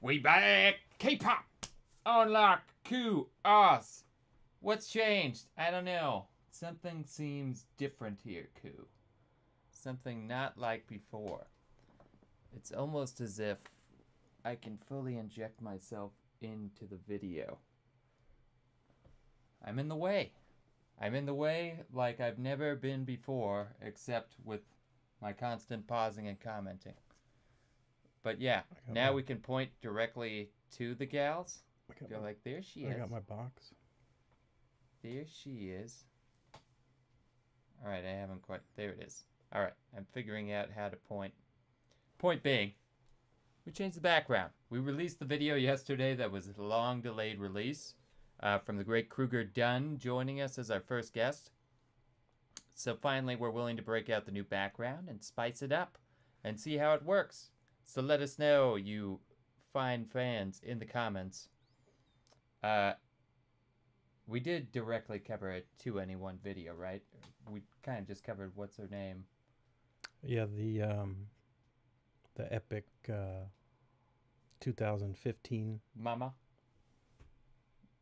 We back! K-pop! Unlock! Ku! Aus! What's changed? I don't know. Something seems different here, Ku. Something not like before. It's almost as if I can fully inject myself into the video. I'm in the way. I'm in the way like I've never been before, except with my constant pausing and commenting. But yeah, now we can point directly to the gals. Go like, there she is. I got my box. There she is. Alright, I haven't quite... There it is. Alright, I'm figuring out how to point. Point being, we changed the background. We released the video yesterday that was a long delayed release from the great Kruger Dunn joining us as our first guest. So finally we're willing to break out the new background and spice it up and see how it works. So let us know, you fine fans, in the comments. We did directly cover a 2NE1 video, right? We kind of just covered what's her name. Yeah, the epic 2015 Mama.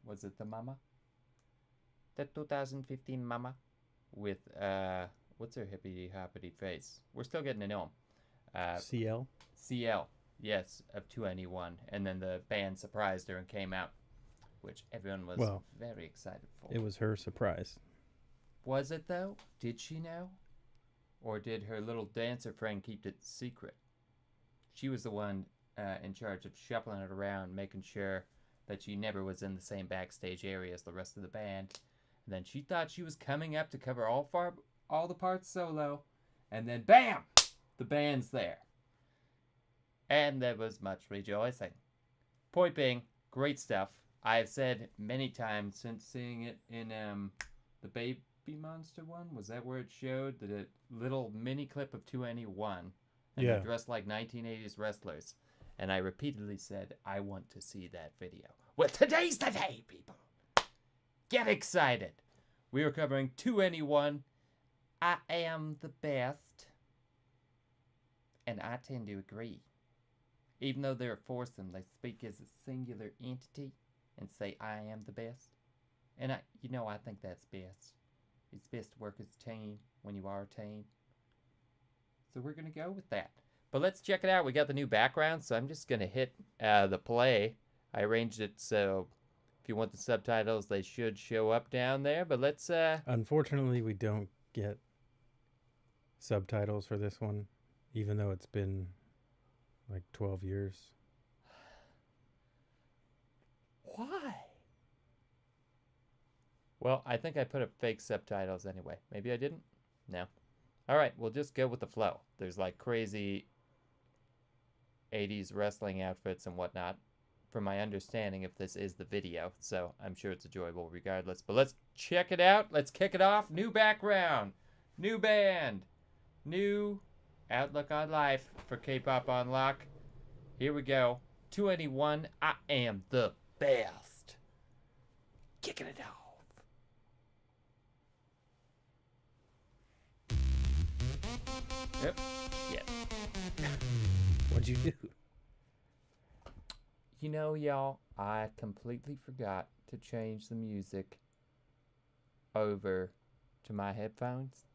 Was it the Mama? The 2015 Mama with what's her hippity hoppity face? We're still getting to know him. CL. CL, yes, of 2NE1, and then the band surprised her and came out, which everyone was very excited for. It was her surprise. Was it though? Did she know? Or did her little dancer friend keep it secret? She was the one in charge of shuffling it around, making sure that she never was in the same backstage area as the rest of the band. And then she thought she was coming up to cover all the parts solo, and then BAM! The band's there. And there was much rejoicing. Point being, great stuff. I've said many times since seeing it in the Baby Monster one. Was that where it showed the little mini clip of 2NE1? And yeah. They're dressed like 1980s wrestlers. And I repeatedly said, I want to see that video. Well, today's the day, people. Get excited. We are covering 2NE1. I am the best. And I tend to agree. Even though they're a foursome, they speak as a singular entity and say, I am the best. And I think that's best. It's best to work as a team when you are a team. So we're going to go with that. But let's check it out. We got the new background, so I'm just going to hit the play. I arranged it so if you want the subtitles, they should show up down there. But let's... Unfortunately, we don't get subtitles for this one, even though it's been like 12 years. Why? Well, I think I put up fake subtitles anyway. Maybe I didn't? No. Alright, we'll just go with the flow. There's like crazy 80s wrestling outfits and whatnot, from my understanding, if this is the video. So I'm sure it's enjoyable regardless. But let's check it out. Let's kick it off. New background. New band. New outlook on life for K-Pop Unlock. Here we go. 2NE1, I am the best. Kicking it off. Yep. Yeah. What'd you do? You know, y'all, I completely forgot to change the music over to my headphones.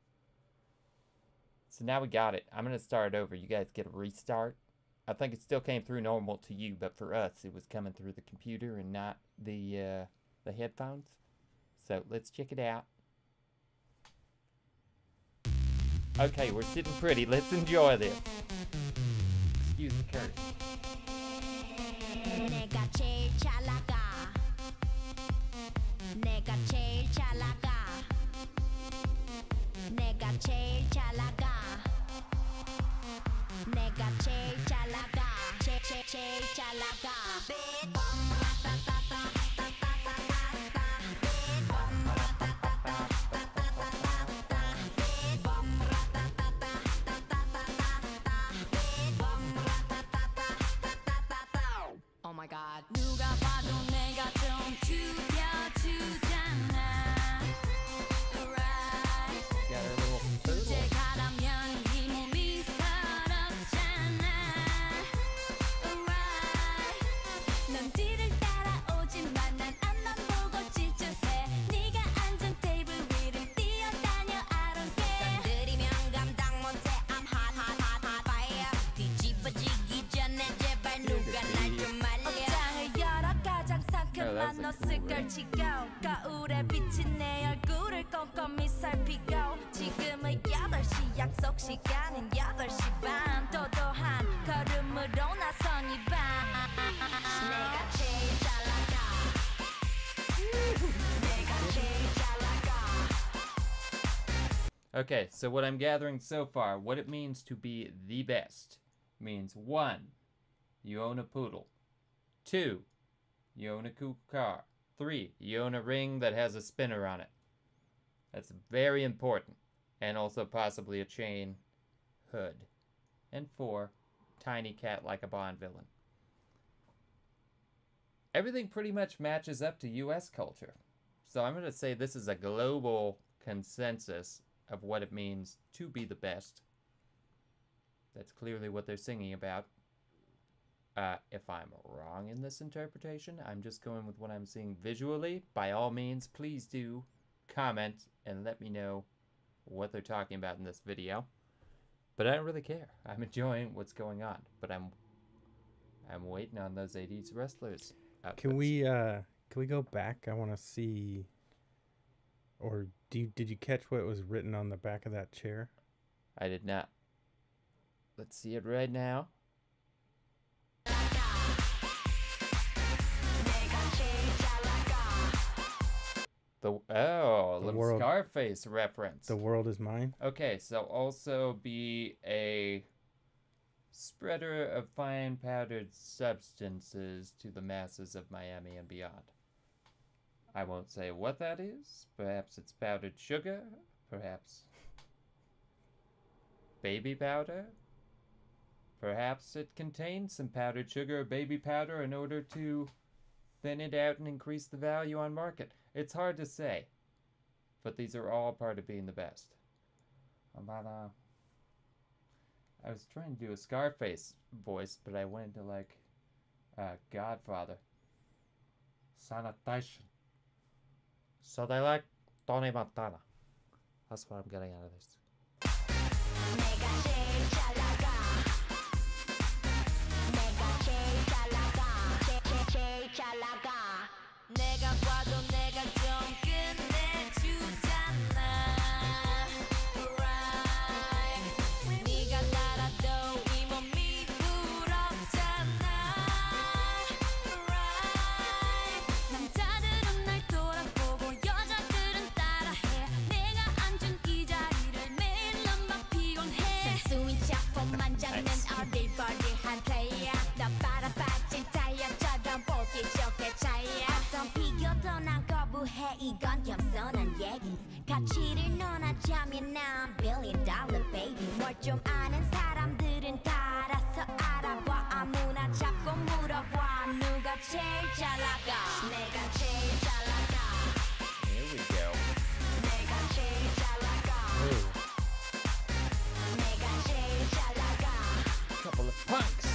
So now we got it. I'm going to start over. You guys get a restart. I think it still came through normal to you, but for us, it was coming through the computer and not the headphones. So let's check it out. Okay, we're sitting pretty. Let's enjoy this. Excuse the curse. Oh my god. 누가 봐도 내가 좀 죽여주잖아. Right. Got a little 약속 시간은 8시 반 도도한 걸음으로 나선 이 밤 내가 제일 잘 나가 내가 제일 잘 나가. Okay, so what I'm gathering so far, what it means to be the best means 1, you own a poodle. 2, you own a cool car. 3, you own a ring that has a spinner on it. That's very important. And also possibly a chain hood. And 4, tiny cat like a Bond villain. Everything pretty much matches up to US culture. So I'm going to say this is a global consensus of what it means to be the best. That's clearly what they're singing about. If I'm wrong in this interpretation, I'm just going with what I'm seeing visually. By all means, please do comment and let me know what they're talking about in this video. But I don't really care. I'm enjoying what's going on. But I'm waiting on those 80s wrestlers. Outfits. Can we go back? I want to see. Or did you catch what was written on the back of that chair? I did not. Let's see it right now. A little world, Scarface reference. The world is mine. Okay, so also be a spreader of fine powdered substances to the masses of Miami and beyond. I won't say what that is. Perhaps it's powdered sugar. Perhaps baby powder. Perhaps it contains some powdered sugar or baby powder in order to thin it out and increase the value on market. It's hard to say, but these are all part of being the best. I was trying to do a Scarface voice, but I went into like Godfather. Sanitation. So they like Tony Montana. That's what I'm getting out of this. 내가 봐도 내가 좀 끝내주잖아. Right. 네가 날아도 이 몸이 부럽잖아. Right. 남자들은 날 돌아보고 여자들은 따라해. 내가 앉은 이 자리를 매일 난 막 피곤해. 순수히 작품만 잡는 어딜버디한 플레이어. 너 바라빠진 타이어처럼 보기 좋게 차이야. 어떤 비교도 난 거부해. 이건 겸손한 얘기. 가치를 논하자면 난 $1 billion baby. 뭘 좀 아는 사람들은 다 알아서 알아봐. 아무나 잡고 물어봐. 누가 제일 잘 나가. 내가 제일 잘 나가. Here we go. 내가 제일 잘 나가. 내가 제일 잘 나가. Couple of punks.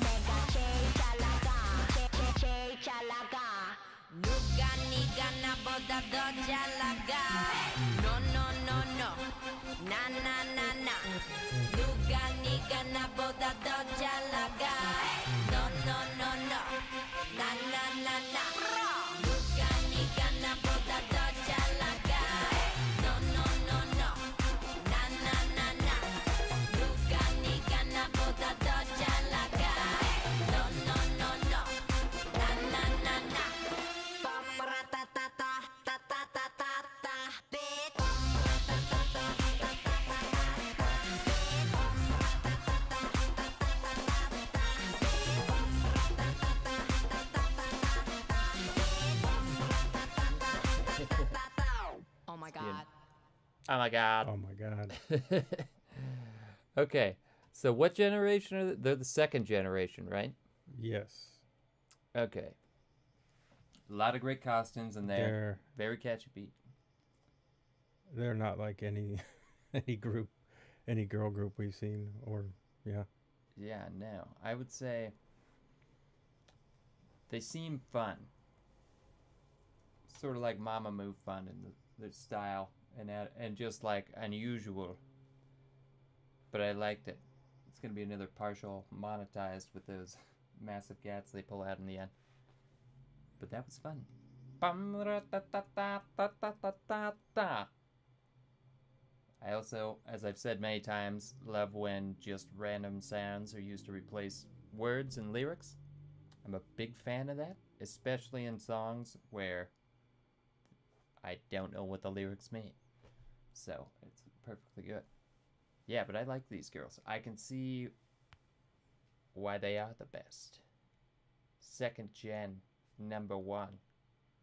내가 제일 잘 나가. 제일 잘 나가. 누가 네가 나보다 더 잘 나가. No no no no. 나 나 나 나. 누가 네가 나보다 더 잘 나가. No no no no. 나 나 나 나. 누가 네가 나보다 더 잘 나가. No no no no. 나 나 나 나. 누가 네가 나보다 더 잘 나가. No no no no. 나 나 나 나. 빠빠라따따따 따따따따따 bitch. Oh my god. Oh my god. Oh my god. Okay, so what generation are they? They're the second generation, right? Yes. Okay. A lot of great costumes in there. Very catchy beat. They're not like any group, any girl group we've seen, or yeah. Yeah, no. I would say they seem fun. Sort of like Mamamoo fun in their style and just like unusual. But I liked it. It's gonna be another partial monetized with those massive gats they pull out in the end. But that was fun. I also, as I've said many times, love when just random sounds are used to replace words and lyrics. I'm a big fan of that, especially in songs where I don't know what the lyrics mean. So, it's perfectly good. Yeah, but I like these girls. I can see why they are the best. Second gen, number one.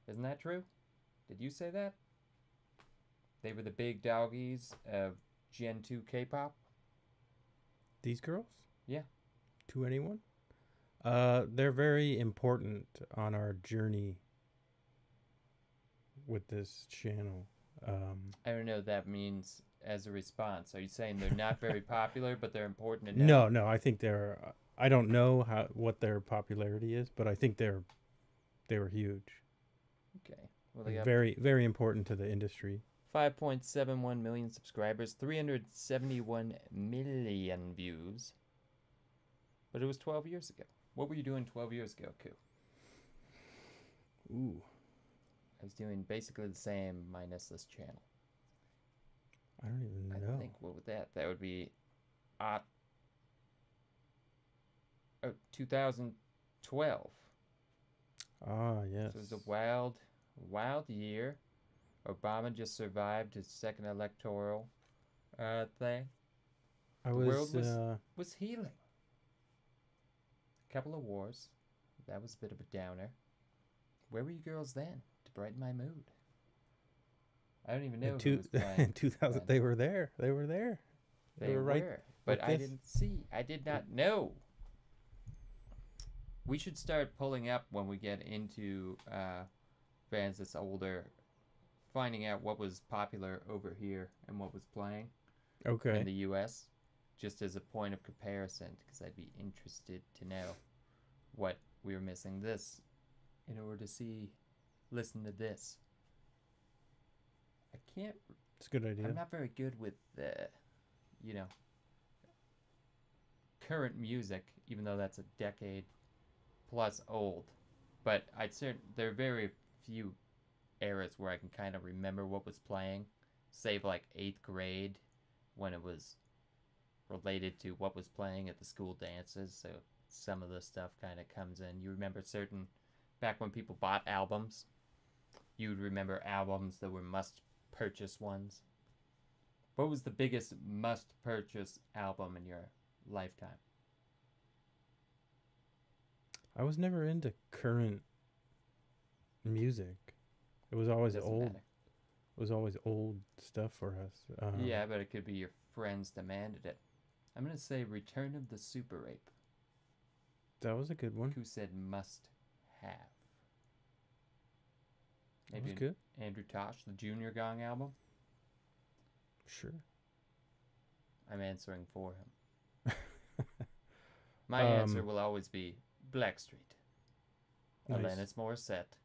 Isn't that true? Did you say that? They were the big doggies of Gen 2 K-pop? These girls? Yeah. To anyone? They're very important on our journey with this channel. I don't know what that means as a response. Are you saying they're not very popular, but they're important to know? No, I think they're. I don't know what their popularity is, but I think they were huge. Okay. Well, they got Very, very important to the industry. 5.71 million subscribers, 371 million views. But it was 12 years ago. What were you doing 12 years ago, Ku? Ooh, I was doing basically the same minus this channel. I don't even know. I think, what would that? That would be 2012. Ah, yes. So it was a wild year. Obama just survived his second electoral thing. The world was healing. A couple of wars. That was a bit of a downer. Where were you girls then to brighten my mood? I don't even know who was playing. In 2000, they were there. They were there. They were right. But I this. didn't see. I did not know. We should start pulling up when we get into bands that's older, finding out what was popular over here and what was playing in the U.S., just as a point of comparison, because I'd be interested to know what we were missing this in order to listen to this. I can't. It's a good idea. I'm not very good with current music, even though that's a decade plus old. But there are very few eras where I can kind of remember what was playing, save like 8th grade when it was related to what was playing at the school dances. So some of the stuff kind of comes in. You remember back when people bought albums, you'd remember albums that were must-purchase ones. What was the biggest must-purchase album in your lifetime? I was never into current music. It was always Doesn't old. matter. It was always old stuff for us. Yeah, but it could be your friends demanded it. I'm going to say Return of the Super Ape. That was a good one. Who said must have? That was good. Andrew Tosh, the Junior Gong album? Sure. I'm answering for him. My answer will always be Blackstreet. Nice. Alanis Morissette.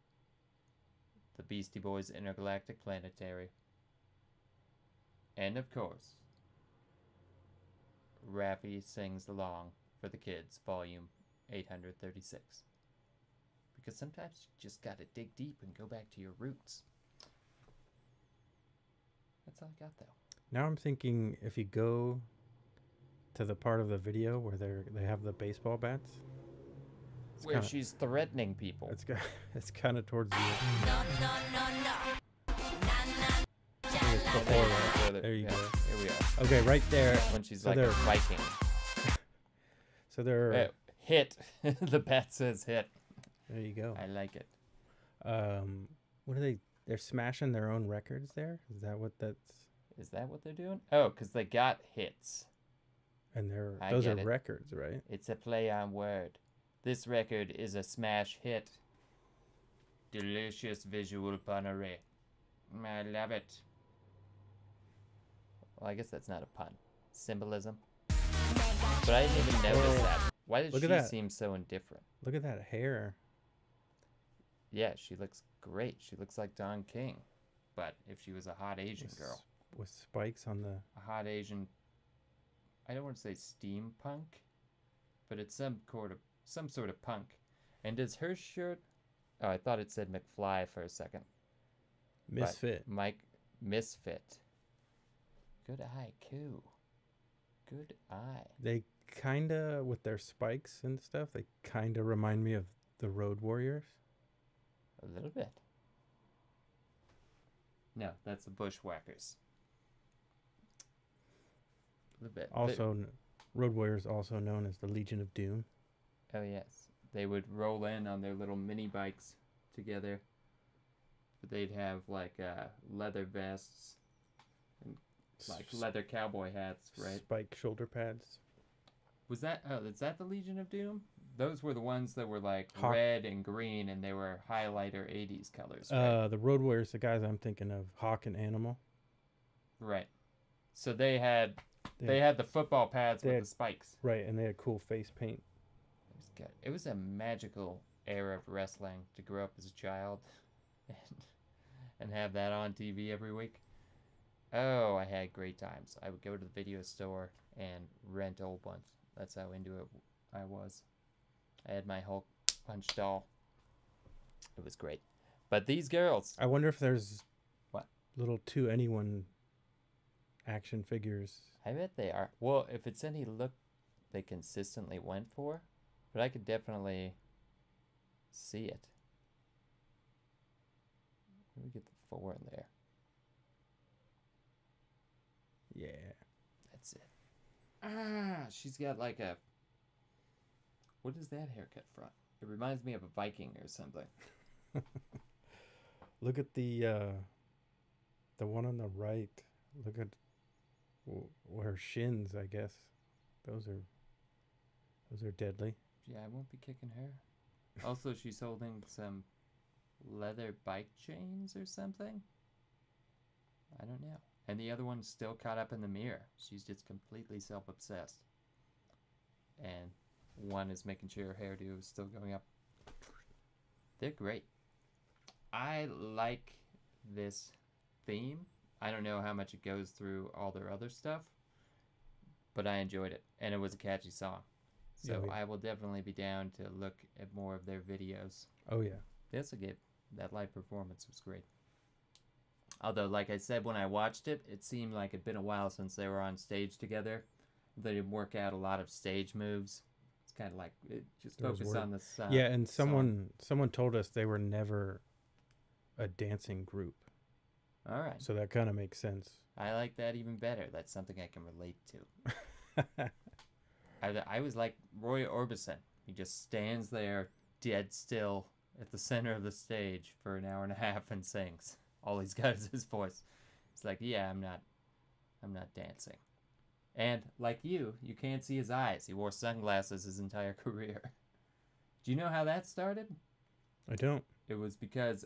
The Beastie Boys' Intergalactic Planetary. And of course, Raffi Sings Along for the Kids, volume 836. Because sometimes you just gotta dig deep and go back to your roots. That's all I got, though. Now I'm thinking if you go to the part of the video where they have the baseball bats. Where she's threatening people. It's kind of towards the end. No. It's before that. There you go. Here we are. Okay, right there. When she's like a Viking. So they're hit. The bat says hit. There you go. I like it. What are they? They're smashing their own records there. Is that what they're doing? Oh, because they got hits. And those are records, right? It's a play on word. This record is a smash hit. Delicious visual punnery. I love it. Well, I guess that's not a pun. Symbolism. But I didn't even notice that. Why does she seem so indifferent? Look at that hair. Yeah, she looks great. She looks like Don King. But if she was a hot Asian girl. With spikes on the... A hot Asian... I don't want to say steampunk. But it's some sort of punk. And does her shirt... Oh, I thought it said McFly for a second. Misfit. Misfit. Good eye, Ku. Good eye. They kind of, with their spikes and stuff, they kind of remind me of the Road Warriors. A little bit. No, that's the Bushwhackers. A little bit. Also, Road Warriors, also known as the Legion of Doom. Oh, yes. They would roll in on their little mini bikes together. But they'd have, like, leather vests and, like, leather cowboy hats, right? Spike shoulder pads. Was that... Oh, is that the Legion of Doom? Those were the ones that were, like, Hawk. red and green, and they were highlighter 80s colors, right? The Road Warriors, the guys I'm thinking of, Hawk and Animal. Right. So they had... They had the football pads with the spikes. Right, and they had cool face paint. It was good. It was a magical era of wrestling to grow up as a child and have that on TV every week. Oh, I had great times. I would go to the video store and rent old ones. That's how into it I was. I had my Hulk punch doll. It was great. But these girls... I wonder if there's What? little 2NE1 action figures. I bet they are. Well, if it's any look they consistently went for, but I could definitely see it. Let me get the 4 in there. Yeah. That's it. Ah, she's got like a... What is that haircut from? It reminds me of a Viking or something. Look at the one on the right. Look at her shins, I guess. Those are deadly. Yeah, I won't be kicking her. Also, she's holding some leather bike chains or something. I don't know. And the other one's still caught up in the mirror. She's just completely self-obsessed. And one is making sure her hairdo is still going up. They're great. I like this theme. I don't know how much it goes through all their other stuff, but I enjoyed it, and it was a catchy song. So Yeah, I will definitely be down to look at more of their videos. Oh yeah. That's a good. That live performance was great. Although, like I said, when I watched it, it seemed like it'd been a while since they were on stage together. They didn't work out a lot of stage moves. It's kind of like just There was focus work. on the song. Yeah, and someone told us they were never a dancing group. All right. So that kind of makes sense. I like that even better. That's something I can relate to. I was like Roy Orbison. He just stands there dead still at the center of the stage for an hour and a half and sings. All he's got is his voice. It's like, yeah, I'm not dancing. And like you can't see his eyes. He wore sunglasses his entire career. Do you know how that started? I don't. It was because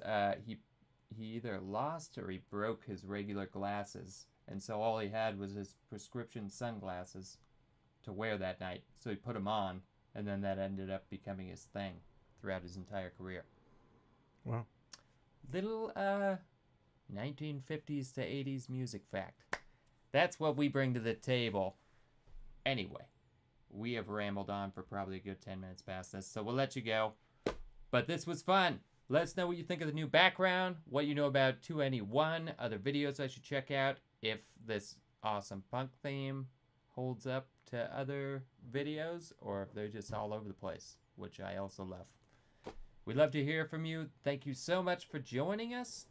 he either lost or he broke his regular glasses, and so all he had was his prescription sunglasses to wear that night. So he put them on, and then that ended up becoming his thing throughout his entire career. Wow. Little 1950s to 80s music fact. That's what we bring to the table. Anyway, we have rambled on for probably a good 10 minutes past this, so we'll let you go. But this was fun. Let us know what you think of the new background, what you know about 2NE1, other videos I should check out, if this awesome punk theme holds up to other videos, or if they're just all over the place, which I also love. We'd love to hear from you. Thank you so much for joining us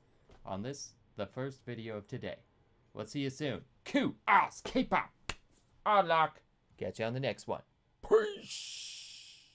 on this, the first video of today. We'll see you soon. Ku, Aus, K-pop, Unlock. Catch you on the next one. Peace.